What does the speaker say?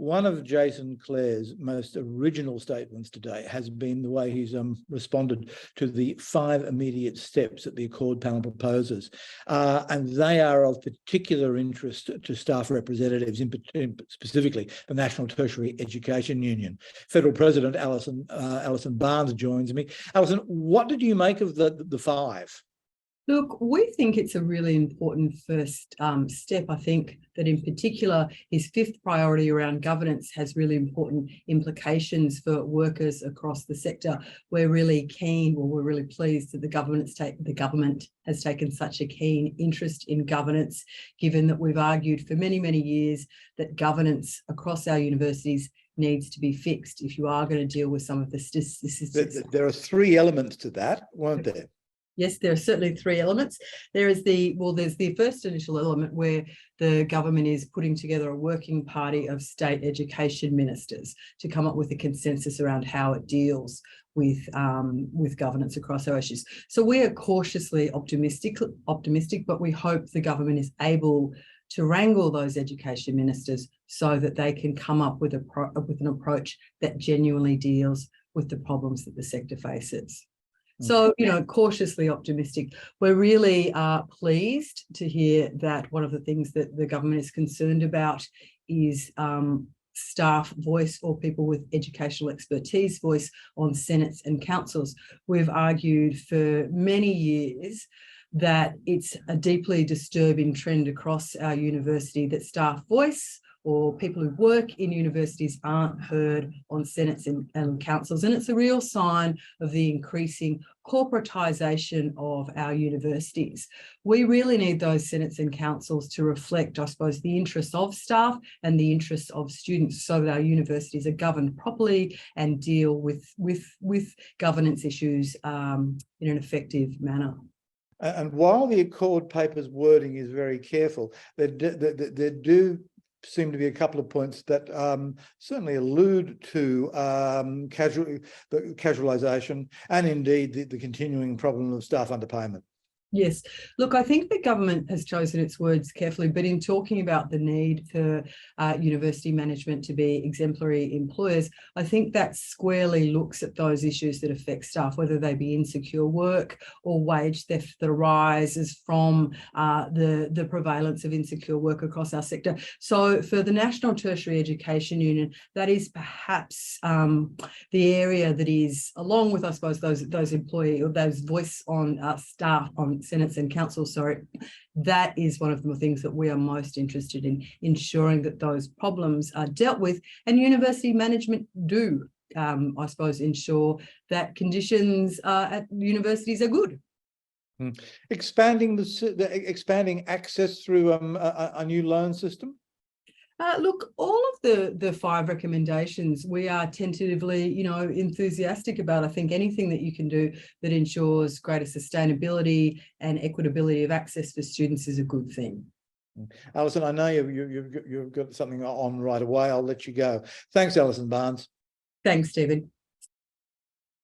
one of Jason Clare's most original statements today has been the way he's responded to the 5 immediate steps that the Accord panel proposes. And they are of particular interest to staff representatives, specifically the National Tertiary Education Union. Federal President Alison Barnes joins me. Alison, what did you make of the 5? Look, we think it's a really important first step. I think that in particular, his 5th priority around governance has really important implications for workers across the sector. We're really keen, or we're really pleased that the government has taken such a keen interest in governance, given that we've argued for many, many years that governance across our universities needs to be fixed if you are going to deal with some of the statistics. There are 3 elements to that, weren't there? Yes, there are certainly 3 elements. There's the first initial element where the government is putting together a working party of state education ministers to come up with a consensus around how it deals with governance across our issues. So we are cautiously optimistic, but we hope the government is able to wrangle those education ministers so that they can come up with an approach that genuinely deals with the problems that the sector faces. So, cautiously optimistic. We're really pleased to hear that one of the things that the government is concerned about is staff voice, or people with educational expertise voice, on senates and councils. We've argued for many years that it's a deeply disturbing trend across our university that staff voice, or people who work in universities, aren't heard on senates and councils. And it's a real sign of the increasing corporatisation of our universities. We really need those senates and councils to reflect, I suppose, the interests of staff and the interests of students, so that our universities are governed properly and deal with governance issues in an effective manner. And while the Accord paper's wording is very careful, there do seem to be a couple of points that certainly allude to casualisation and indeed the continuing problem of staff underpayment. Yes. Look, I think the government has chosen its words carefully, but in talking about the need for university management to be exemplary employers, I think that squarely looks at those issues that affect staff, whether they be insecure work or wage theft that arises from the prevalence of insecure work across our sector. So for the National Tertiary Education Union, that is perhaps the area that is, along with, I suppose, those employee or those voice on staff on senates and councils, that is one of the things that we are most interested in, ensuring that those problems are dealt with, and university management do, I suppose, ensure that conditions at universities are good. Expanding access through a new loan system. Look, all of the 5 recommendations we are tentatively, enthusiastic about. I think anything that you can do that ensures greater sustainability and equitability of access for students is a good thing. Alison, I know you've got something on right away. I'll let you go. Thanks, Alison Barnes. Thanks, Stephen.